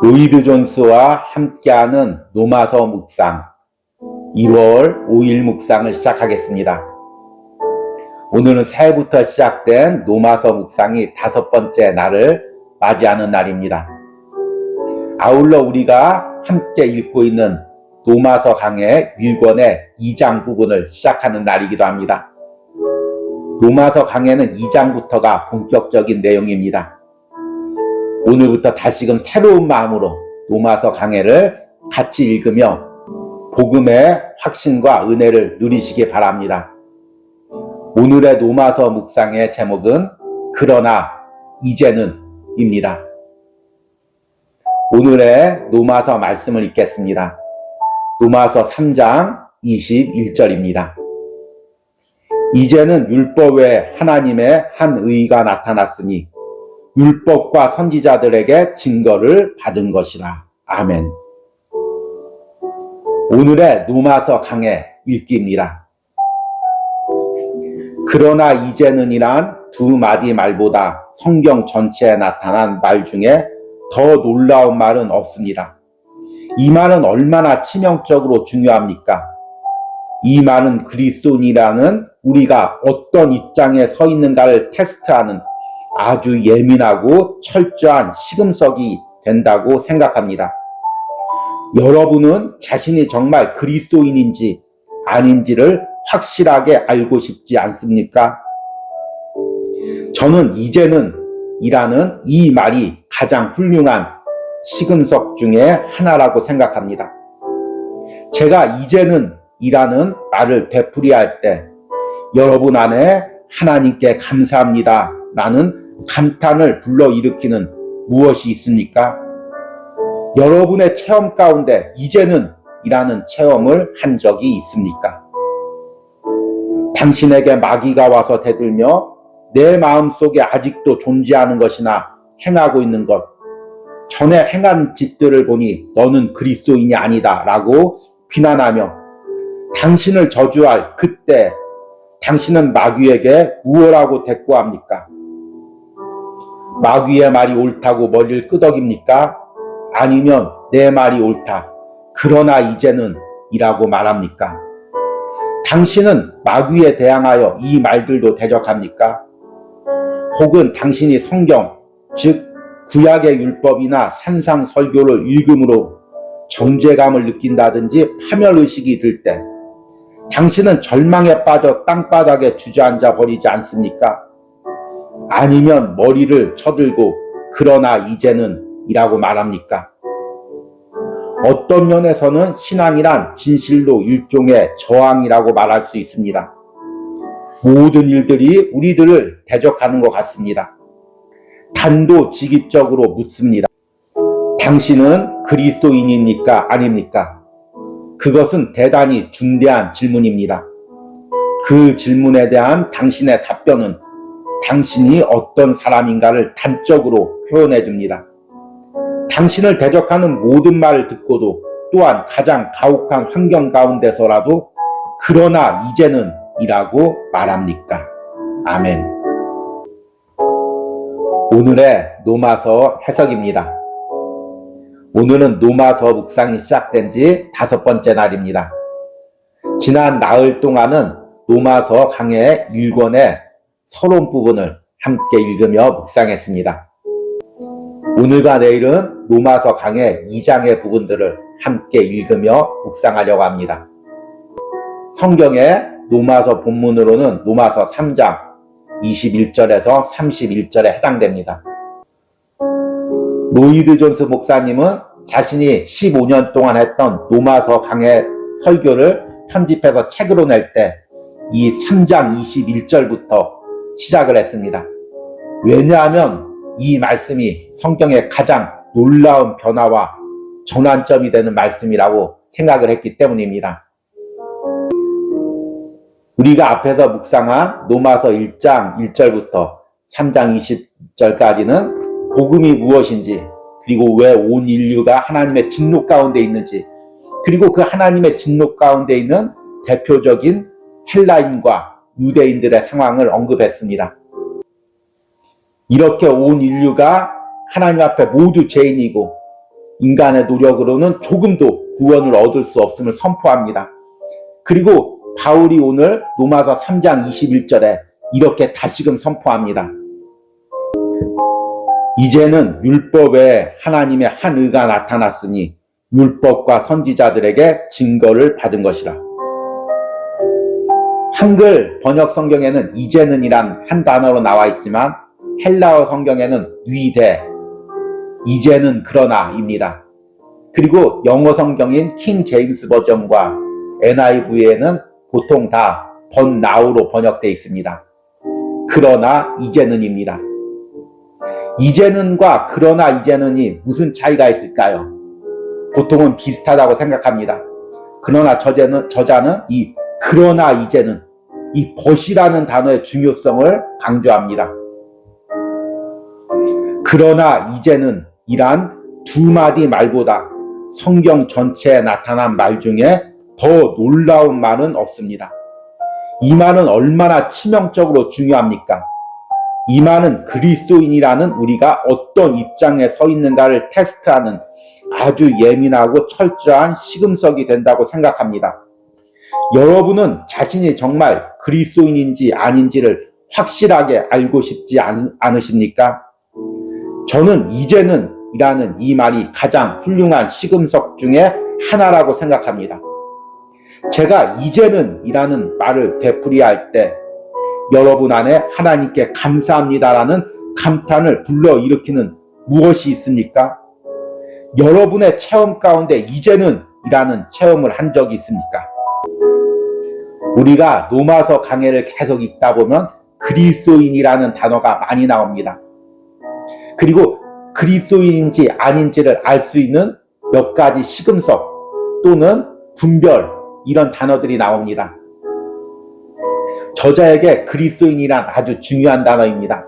로이드 존스와 함께하는 노마서 묵상 2월 5일 묵상을 시작하겠습니다. 오늘은 새해부터 시작된 노마서 묵상이 5번째 날을 맞이하는 날입니다. 아울러 우리가 함께 읽고 있는 노마서 강의 1권의 2장 부분을 시작하는 날이기도 합니다. 노마서 강의는 2장부터가 본격적인 내용입니다. 오늘부터 다시금 새로운 마음으로 노마서 강해를 같이 읽으며 복음의 확신과 은혜를 누리시기 바랍니다. 오늘의 노마서 묵상의 제목은 그러나 이제는 입니다. 오늘의 노마서 말씀을 읽겠습니다. 노마서 3장 21절입니다. 이제는 율법 외에 하나님의 한 의가 나타났으니 율법과 선지자들에게 증거를 받은 것이라. 아멘. 오늘의 노마서 강의 읽기입니다. 그러나 이제는이란 두 마디 말보다 성경 전체에 나타난 말 중에 더 놀라운 말은 없습니다. 이 말은 얼마나 치명적으로 중요합니까? 이 말은 그리스도인이라는 우리가 어떤 입장에 서 있는가를 테스트하는 아주 예민하고 철저한 시금석이 된다고 생각합니다. 여러분은 자신이 정말 그리스도인인지 아닌지를 확실하게 알고 싶지 않습니까? 저는 이제는 이라는 이 말이 가장 훌륭한 시금석 중에 하나라고 생각합니다. 제가 이제는 이라는 말을 되풀이할 때 여러분 안에 하나님께 감사합니다 라는 감탄을 불러일으키는 무엇이 있습니까? 여러분의 체험 가운데 이제는 이라는 체험을 한 적이 있습니까? 당신에게 마귀가 와서 대들며 내 마음속에 아직도 존재하는 것이나 행하고 있는 것, 전에 행한 짓들을 보니 너는 그리스도인이 아니다 라고 비난하며 당신을 저주할 그때 당신은 마귀에게 무엇라고 대꾸합니까? 마귀의 말이 옳다고 머리를 끄덕입니까? 아니면 내 말이 옳다, 그러나 이제는 이라고 말합니까? 당신은 마귀에 대항하여 이 말들도 대적합니까? 혹은 당신이 성경, 즉 구약의 율법이나 산상 설교를 읽음으로 정죄감을 느낀다든지 파멸의식이 들 때 당신은 절망에 빠져 땅바닥에 주저앉아 버리지 않습니까? 아니면 머리를 쳐들고 그러나 이제는 이라고 말합니까? 어떤 면에서는 신앙이란 진실로 일종의 저항이라고 말할 수 있습니다. 모든 일들이 우리들을 대적하는 것 같습니다. 단도직입적으로 묻습니다. 당신은 그리스도인입니까? 아닙니까? 그것은 대단히 중대한 질문입니다. 그 질문에 대한 당신의 답변은 당신이 어떤 사람인가를 단적으로 표현해 줍니다. 당신을 대적하는 모든 말을 듣고도 또한 가장 가혹한 환경 가운데서라도 그러나 이제는 이라고 말합니까? 아멘. 오늘의 노마서 해석입니다. 오늘은 노마서 묵상이 시작된 지 5번째 날입니다. 지난 나흘 동안은 노마서 강의 1권의 서론 부분을 함께 읽으며 묵상했습니다. 오늘과 내일은 노마서 강의 2장의 부분들을 함께 읽으며 묵상하려고 합니다. 성경의 노마서 본문으로는 노마서 3장 21절에서 31절에 해당됩니다. 로이드 존스 목사님은 자신이 15년 동안 했던 노마서 강의 설교를 편집해서 책으로 낼 때 이 3장 21절부터 시작을 했습니다. 왜냐하면 이 말씀이 성경의 가장 놀라운 변화와 전환점이 되는 말씀이라고 생각을 했기 때문입니다. 우리가 앞에서 묵상한 노마서 1장 1절부터 3장 20절까지는 복음이 무엇인지, 그리고 왜 온 인류가 하나님의 진노 가운데 있는지, 그리고 그 하나님의 진노 가운데 있는 대표적인 헬라인과 유대인들의 상황을 언급했습니다. 이렇게 온 인류가 하나님 앞에 모두 죄인이고 인간의 노력으로는 조금도 구원을 얻을 수 없음을 선포합니다. 그리고 바울이 오늘 로마서 3장 21절에 이렇게 다시금 선포합니다. 이제는 율법 외에 하나님의 한 의가 나타났으니 율법과 선지자들에게 증거를 받은 것이라. 한글 번역 성경에는 이제는 이란 한 단어로 나와 있지만 헬라어 성경에는 위대, 이제는 그러나입니다. 그리고 영어 성경인 킹 제임스 버전과 NIV에는 보통 다 but now로 번역되어 있습니다. 그러나 이제는입니다. 이제는과 그러나 이제는이 무슨 차이가 있을까요? 보통은 비슷하다고 생각합니다. 그러나 저자는 이 그러나 이제는, 이 but이라는 단어의 중요성을 강조합니다. 그러나 이제는 이란 두 마디 말보다 성경 전체에 나타난 말 중에 더 놀라운 말은 없습니다. 이 말은 얼마나 치명적으로 중요합니까? 이 말은 그리스도인이라는 우리가 어떤 입장에 서 있는가를 테스트하는 아주 예민하고 철저한 시금석이 된다고 생각합니다. 여러분은 자신이 정말 그리스도인인지 아닌지를 확실하게 알고 싶지 않으십니까? 저는 이제는 이라는 이 말이 가장 훌륭한 시금석 중에 하나라고 생각합니다. 제가 이제는 이라는 말을 되풀이할 때 여러분 안에 하나님께 감사합니다라는 감탄을 불러일으키는 무엇이 있습니까? 여러분의 체험 가운데 이제는 이라는 체험을 한 적이 있습니까? 우리가 로마서 강해를 계속 읽다 보면 그리스도인이라는 단어가 많이 나옵니다. 그리고 그리스도인인지 아닌지를 알 수 있는 몇 가지 시금석 또는 분별, 이런 단어들이 나옵니다. 저자에게 그리스도인이란 아주 중요한 단어입니다.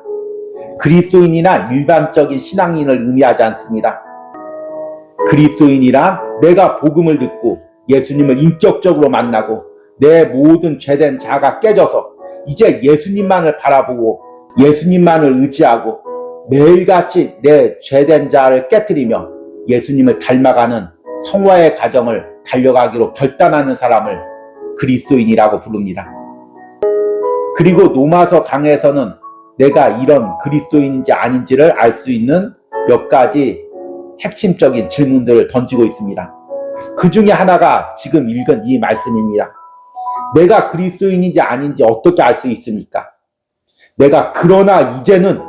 그리스도인이란 일반적인 신앙인을 의미하지 않습니다. 그리스도인이란 내가 복음을 듣고 예수님을 인격적으로 만나고 내 모든 죄된 자가 깨져서 이제 예수님만을 바라보고 예수님만을 의지하고 매일같이 내 죄된 자를 깨트리며 예수님을 닮아가는 성화의 과정을 달려가기로 결단하는 사람을 그리스도인이라고 부릅니다. 그리고 로마서 강해에서는 내가 이런 그리스도인인지 아닌지를 알 수 있는 몇 가지 핵심적인 질문들을 던지고 있습니다. 그 중에 하나가 지금 읽은 이 말씀입니다. 내가 그리스도인인지 아닌지 어떻게 알 수 있습니까? 내가 그러나 이제는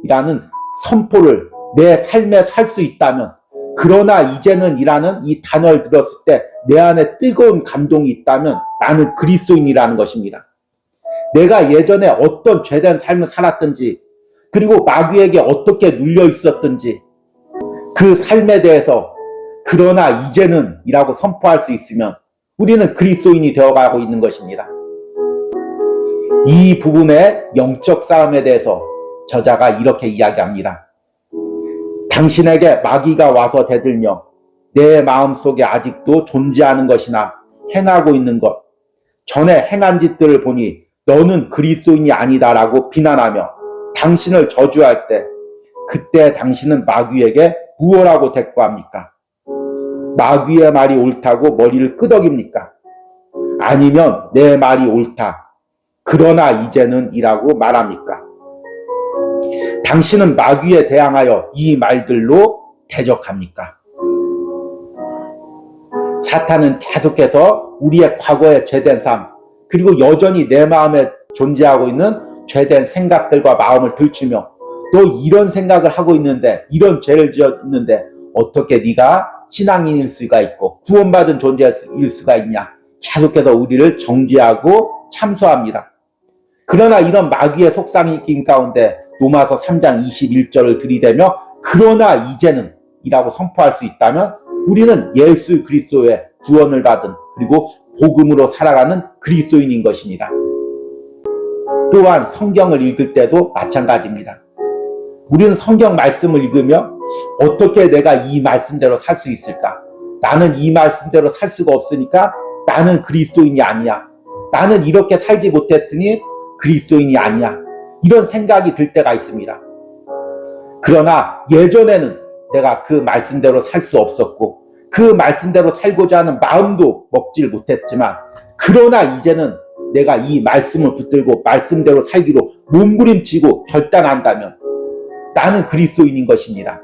이라는 선포를 내 삶에 살 수 있다면, 그러나 이제는 이라는 이 단어를 들었을 때 내 안에 뜨거운 감동이 있다면 나는 그리스도인이라는 것입니다. 내가 예전에 어떤 죄된 삶을 살았든지 그리고 마귀에게 어떻게 눌려 있었든지 그 삶에 대해서 그러나 이제는 이라고 선포할 수 있으면 우리는 그리스도인이 되어가고 있는 것입니다. 이 부분의 영적 싸움에 대해서 저자가 이렇게 이야기합니다. 당신에게 마귀가 와서 대들며 내 마음속에 아직도 존재하는 것이나 행하고 있는 것, 전에 행한 짓들을 보니 너는 그리스도인이 아니다라고 비난하며 당신을 저주할 때 그때 당신은 마귀에게 무엇라고 대꾸합니까? 마귀의 말이 옳다고 머리를 끄덕입니까? 아니면 내 말이 옳다, 그러나 이제는 이라고 말합니까? 당신은 마귀에 대항하여 이 말들로 대적합니까? 사탄은 계속해서 우리의 과거의 죄된 삶, 그리고 여전히 내 마음에 존재하고 있는 죄된 생각들과 마음을 들추며 너 이런 생각을 하고 있는데, 이런 죄를 지었는데 어떻게 네가 신앙인일 수가 있고 구원받은 존재일 수가 있냐, 계속해서 우리를 정죄하고 참소합니다. 그러나 이런 마귀의 속삭임 가운데 로마서 3장 21절을 들이대며 그러나 이제는 이라고 선포할 수 있다면 우리는 예수 그리스도의 구원을 받은, 그리고 복음으로 살아가는 그리스도인인 것입니다. 또한 성경을 읽을 때도 마찬가지입니다. 우리는 성경 말씀을 읽으며 어떻게 내가 이 말씀대로 살 수 있을까? 나는 이 말씀대로 살 수가 없으니까 나는 그리스도인이 아니야. 나는 이렇게 살지 못했으니 그리스도인이 아니야. 이런 생각이 들 때가 있습니다. 그러나 예전에는 내가 그 말씀대로 살 수 없었고 그 말씀대로 살고자 하는 마음도 먹질 못했지만, 그러나 이제는 내가 이 말씀을 붙들고 말씀대로 살기로 몸부림치고 결단한다면 나는 그리스도인인 것입니다.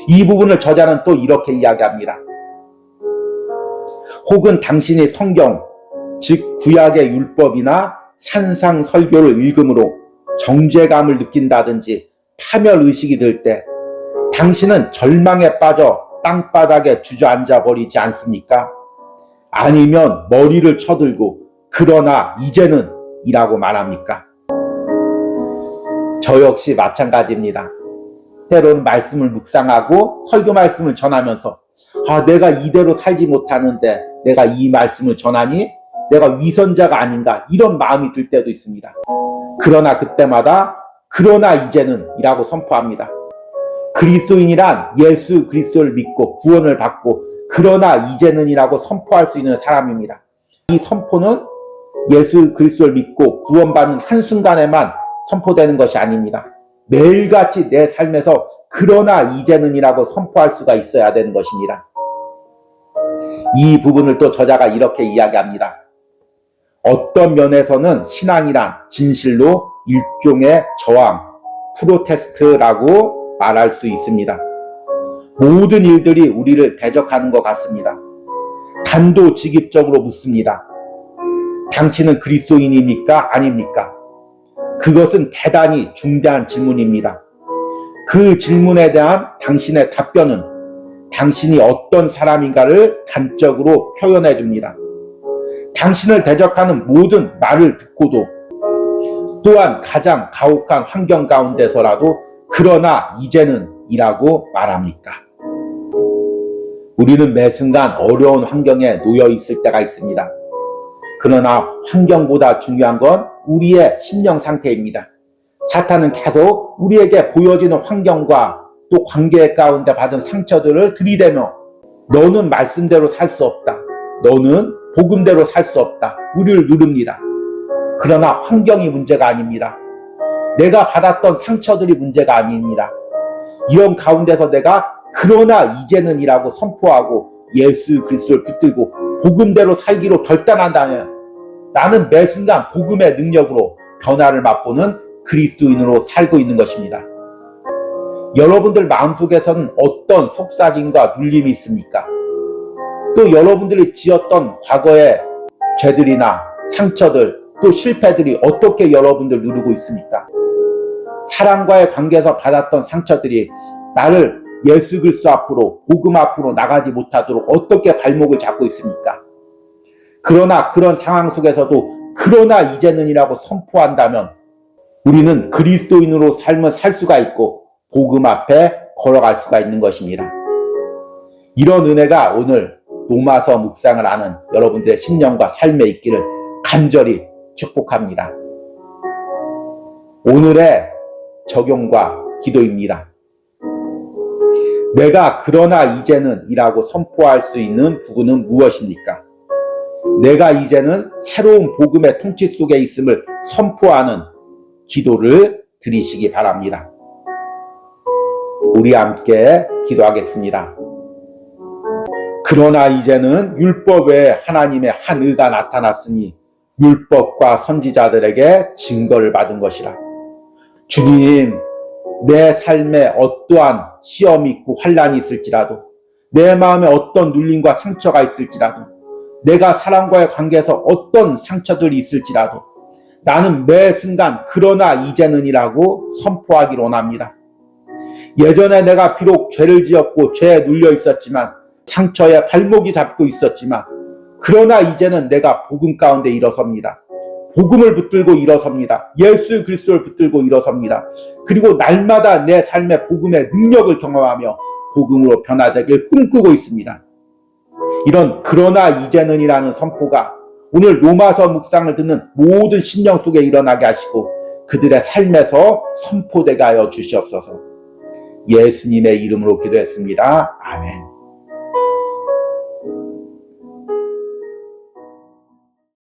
이 부분을 저자는 또 이렇게 이야기합니다. 혹은 당신이 성경, 즉 구약의 율법이나 산상 설교를 읽음으로 정죄감을 느낀다든지 파멸의식이 들 때 당신은 절망에 빠져 땅바닥에 주저앉아 버리지 않습니까? 아니면 머리를 쳐들고 그러나 이제는 이라고 말합니까? 저 역시 마찬가지입니다. 때로는 말씀을 묵상하고 설교 말씀을 전하면서 내가 이대로 살지 못하는데 내가 이 말씀을 전하니 내가 위선자가 아닌가, 이런 마음이 들 때도 있습니다. 그러나 그때마다 그러나 이제는 이라고 선포합니다. 그리스도인이란 예수 그리스도를 믿고 구원을 받고 그러나 이제는 이라고 선포할 수 있는 사람입니다. 이 선포는 예수 그리스도를 믿고 구원받는 한순간에만 선포되는 것이 아닙니다. 매일같이 내 삶에서 그러나 이제는 이라고 선포할 수가 있어야 되는 것입니다. 이 부분을 또 저자가 이렇게 이야기합니다. 어떤 면에서는 신앙이란 진실로 일종의 저항, 프로테스트라고 말할 수 있습니다. 모든 일들이 우리를 대적하는 것 같습니다. 단도직입적으로 묻습니다. 당신은 그리스도인입니까? 아닙니까? 그것은 대단히 중대한 질문입니다. 그 질문에 대한 당신의 답변은 당신이 어떤 사람인가를 단적으로 표현해 줍니다. 당신을 대적하는 모든 말을 듣고도 또한 가장 가혹한 환경 가운데서라도 그러나 이제는 이라고 말합니까? 우리는 매 순간 어려운 환경에 놓여 있을 때가 있습니다. 그러나 환경보다 중요한 건 우리의 심령 상태입니다. 사탄은 계속 우리에게 보여지는 환경과 또 관계 가운데 받은 상처들을 들이대며 너는 말씀대로 살 수 없다. 너는 복음대로 살 수 없다. 우리를 누릅니다. 그러나 환경이 문제가 아닙니다. 내가 받았던 상처들이 문제가 아닙니다. 이런 가운데서 내가 그러나 이제는 이라고 선포하고 예수 그리스도를 붙들고 복음대로 살기로 결단한다면 나는 매 순간 복음의 능력으로 변화를 맛보는 그리스도인으로 살고 있는 것입니다. 여러분들 마음속에서는 어떤 속삭임과 눌림이 있습니까? 또 여러분들이 지었던 과거의 죄들이나 상처들, 또 실패들이 어떻게 여러분들 누르고 있습니까? 사랑과의 관계에서 받았던 상처들이 나를 예수 그리스도 앞으로, 복음 앞으로 나가지 못하도록 어떻게 발목을 잡고 있습니까? 그러나 그런 상황 속에서도 그러나 이제는 이라고 선포한다면 우리는 그리스도인으로 삶을 살 수가 있고 복음 앞에 걸어갈 수가 있는 것입니다. 이런 은혜가 오늘 로마서 묵상을 하는 여러분들의 심령과 삶에 있기를 간절히 축복합니다. 오늘의 적용과 기도입니다. 내가 그러나 이제는 이라고 선포할 수 있는 부분은 무엇입니까? 내가 이제는 새로운 복음의 통치 속에 있음을 선포하는 기도를 드리시기 바랍니다. 우리 함께 기도하겠습니다. 그러나 이제는 율법 외에 하나님의 한 의가 나타났으니 율법과 선지자들에게 증거를 받은 것이라. 주님, 내 삶에 어떠한 시험이 있고 환난이 있을지라도, 내 마음에 어떤 눌림과 상처가 있을지라도, 내가 사람과의 관계에서 어떤 상처들이 있을지라도 나는 매 순간 그러나 이제는 이라고 선포하기를 원합니다. 예전에 내가 비록 죄를 지었고 죄에 눌려 있었지만, 상처에 발목이 잡고 있었지만, 그러나 이제는 내가 복음 가운데 일어섭니다. 복음을 붙들고 일어섭니다. 예수 그리스도를 붙들고 일어섭니다. 그리고 날마다 내 삶의 복음의 능력을 경험하며 복음으로 변화되길 꿈꾸고 있습니다. 이런 그러나 이제는 이라는 선포가 오늘 로마서 묵상을 듣는 모든 심령 속에 일어나게 하시고 그들의 삶에서 선포되게 하여 주시옵소서. 예수님의 이름으로 기도했습니다. 아멘.